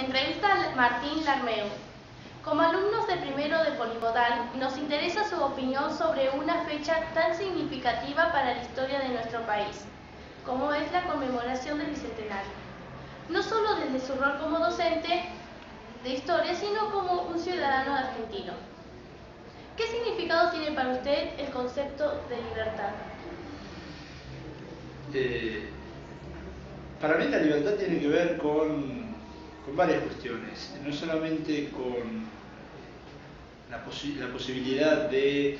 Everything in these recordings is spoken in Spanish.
Entrevista a Martín Larmeu. Como alumnos de primero de Polimodal, nos interesa su opinión sobre una fecha tan significativa para la historia de nuestro país, como es la conmemoración del Bicentenario. No solo desde su rol como docente de historia, sino como un ciudadano argentino. ¿Qué significado tiene para usted el concepto de libertad? Para mí la libertad tiene que ver con varias cuestiones, no solamente con la posibilidad de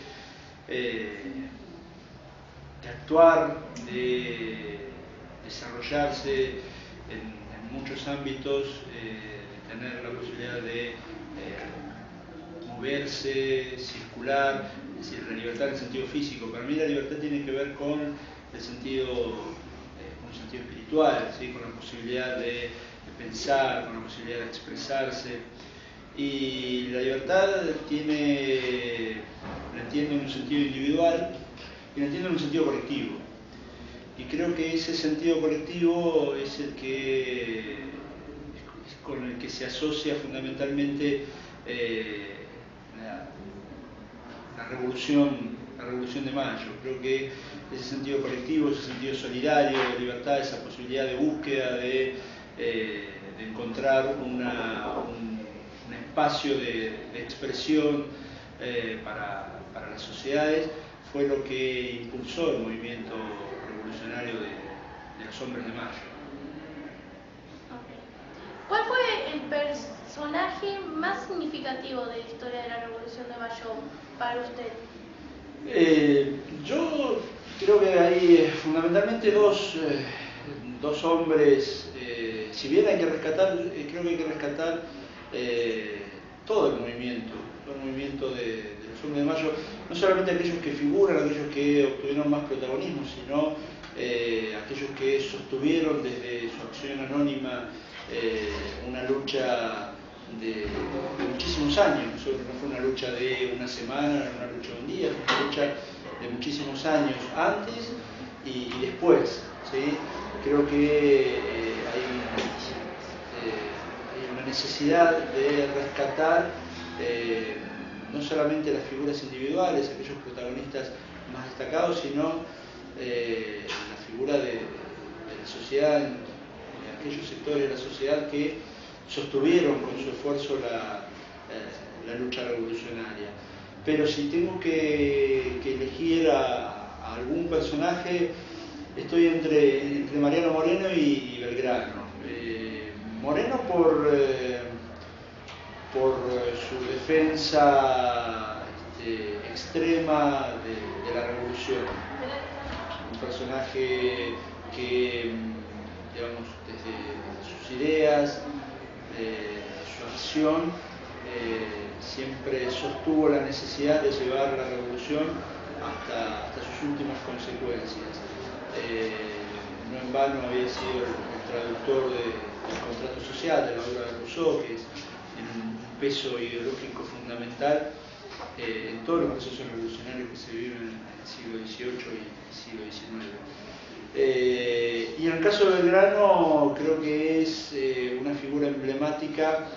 actuar, de desarrollarse en muchos ámbitos, de tener la posibilidad de moverse, circular, es decir, la libertad en el sentido físico. Para mí la libertad tiene que ver con el sentido, con un sentido espiritual, ¿sí? Con la posibilidad de pensar, con la posibilidad de expresarse. Y la libertad la entiendo en un sentido individual y la entiendo en un sentido colectivo. Y creo que ese sentido colectivo es el que es con el que se asocia fundamentalmente la revolución de Mayo. Creo que ese sentido colectivo, ese sentido solidario de libertad, esa posibilidad de búsqueda de encontrar un espacio de expresión para las sociedades, fue lo que impulsó el movimiento revolucionario de los hombres de Mayo. ¿Cuál fue el personaje más significativo de la historia de la Revolución de Mayo para usted? Yo creo que hay fundamentalmente dos hombres, si bien hay que rescatar, creo que hay que rescatar todo el movimiento de los hombres de Mayo, no solamente aquellos que figuran, aquellos que obtuvieron más protagonismo, sino aquellos que sostuvieron desde su acción anónima una lucha de muchísimos años. No fue una lucha de una semana, no una lucha de un día, fue una lucha de muchísimos años antes y después, ¿sí? Creo que hay una necesidad de rescatar no solamente las figuras individuales, aquellos protagonistas más destacados, sino la figura de la sociedad, de aquellos sectores de la sociedad que sostuvieron con su esfuerzo la lucha revolucionaria. Pero si tengo que elegir a algún personaje, estoy entre Mariano Moreno y Belgrano. Moreno por su defensa extrema de la revolución. Un personaje que, digamos, desde sus ideas, su acción, siempre sostuvo la necesidad de llevar la revolución hasta sus últimas consecuencias. No en vano había sido el traductor del contrato social, de la obra de Rousseau, que es un peso ideológico fundamental en todos los procesos revolucionarios que se viven en el siglo XVIII y el siglo XIX. Y en el caso de Belgrano creo que es una figura emblemática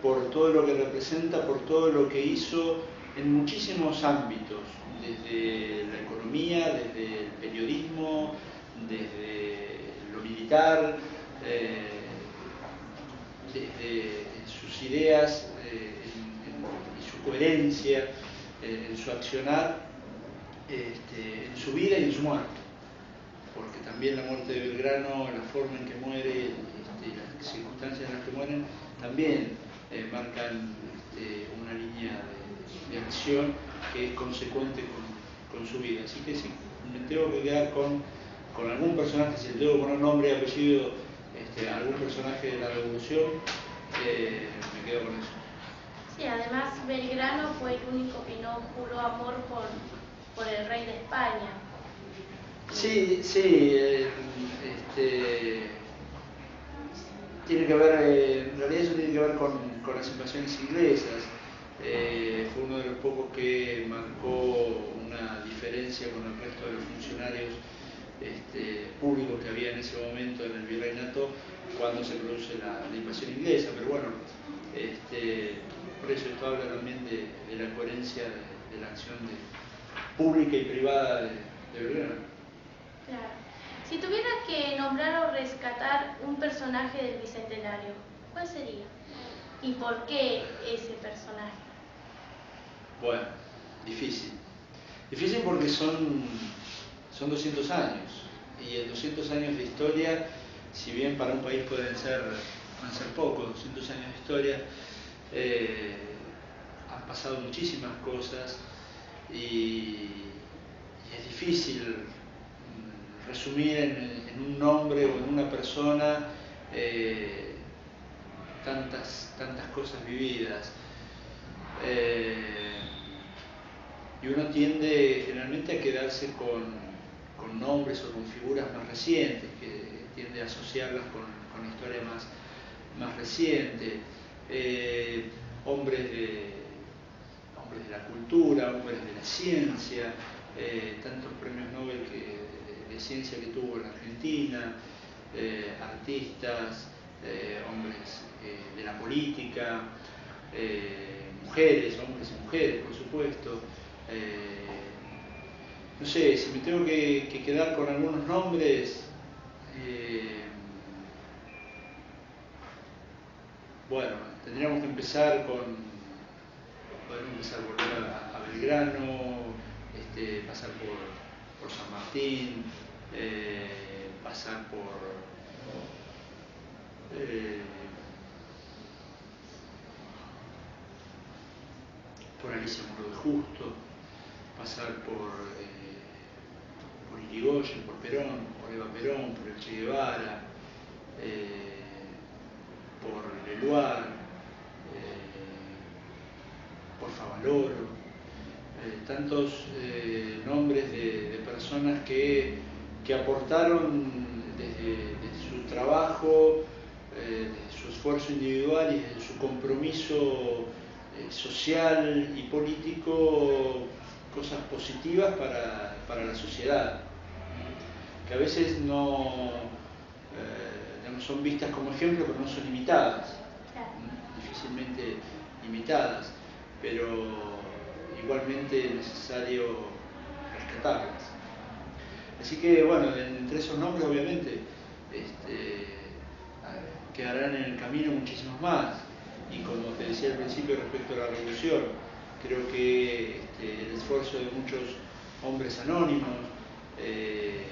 por todo lo que representa, por todo lo que hizo en muchísimos ámbitos, desde la economía, desde el periodismo, desde lo militar, desde sus ideas y su coherencia en su accionar, en su vida y en su muerte. Porque también la muerte de Belgrano, la forma en que muere, las circunstancias en las que mueren, también marcan una línea de acción que es consecuente con su vida. Así que si me tengo que quedar con algún personaje, si le tengo que poner nombre y apellido a algún personaje de la revolución, me quedo con eso. Sí, además Belgrano fue el único que no juró amor por el rey de España. Sí, tiene que ver, en realidad eso tiene que ver con las invasiones inglesas. Fue uno de los pocos que marcó una diferencia con el resto de los funcionarios públicos que había en ese momento en el virreinato cuando se produce la invasión inglesa. Pero bueno, por eso esto habla también de la coherencia de la acción pública y privada de Belgrano. Claro. Si tuviera que nombrar o rescatar un personaje del Bicentenario, ¿cuál sería? ¿Y por qué ese personaje? Bueno, difícil. Difícil porque son 200 años. Y en 200 años de historia, si bien para un país pueden ser pocos, 200 años de historia, han pasado muchísimas cosas y es difícil resumir en un nombre o en una persona tantas cosas vividas. Y uno tiende generalmente a quedarse con nombres o con figuras más recientes, que tiende a asociarlas con historia más reciente. Hombres de la cultura, hombres de la ciencia, tantos premios Nobel de ciencia que tuvo la Argentina, artistas, hombres de la política, mujeres, hombres y mujeres, por supuesto. No sé, si me tengo que quedar con algunos nombres, bueno, tendríamos que empezar podemos empezar por volver a Belgrano, pasar por San Martín, pasar por Alicia Morro de Justo, pasar por Irigoyen, por Perón, por Eva Perón, por el Che Guevara, por Leluar, por Favaloro, tantos nombres de personas que aportaron desde su trabajo, desde su esfuerzo individual y desde su compromiso social y político, cosas positivas para la sociedad, que a veces no son vistas como ejemplo, pero no son imitadas, difícilmente imitadas, pero igualmente es necesario rescatarlas. Así que bueno, entre esos nombres obviamente quedarán en el camino muchísimos más, y como te decía al principio respecto a la revolución, creo que el esfuerzo de muchos hombres anónimos que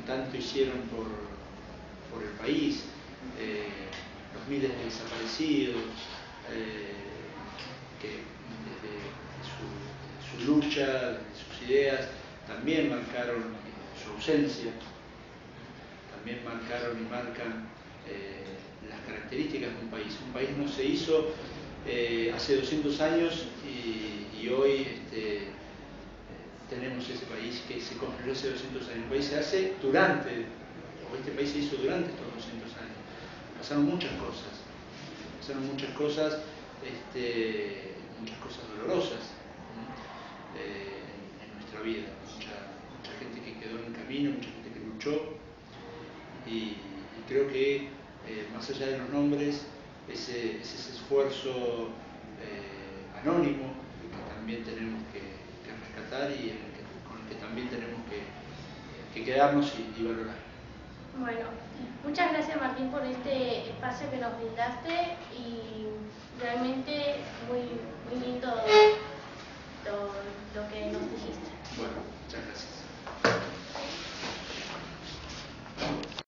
tanto hicieron por el país, los miles de desaparecidos, que desde su lucha, desde sus ideas, también marcaron su ausencia, también marcaron y marcan las características de un país. Un país no se hizo hace 200 años y hoy tenemos ese país que se construyó hace 200 años. El país se hace este país se hizo durante estos 200 años. Pasaron muchas cosas, muchas cosas dolorosas en nuestra vida. Mucha gente que quedó en el camino, mucha gente que luchó, y creo que más allá de los nombres, ese esfuerzo anónimo que también tenemos que rescatar y con el que también tenemos que quedarnos y valorar. Bueno, muchas gracias Martín por este espacio que nos brindaste y